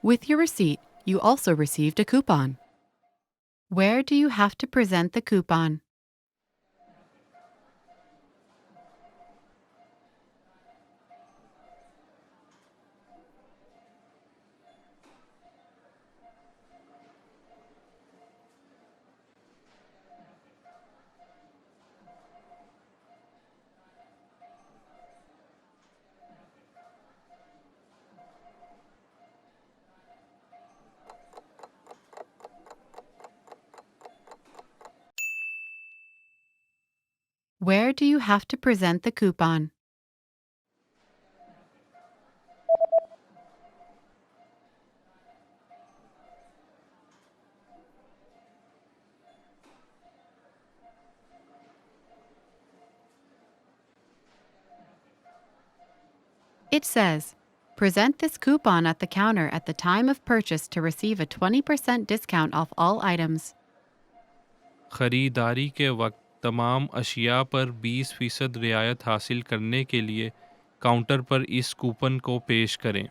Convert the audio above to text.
With your receipt, you also received a coupon. Where do you have to present the coupon? Where do you have to present the coupon? It says, present this coupon at the counter at the time of purchase to receive a 20% discount off all items. ख़रीदारी के वक्त तमाम अशिया पर 20% रियायत हासिल करने के लिए काउंटर पर इस कूपन को पेश करें।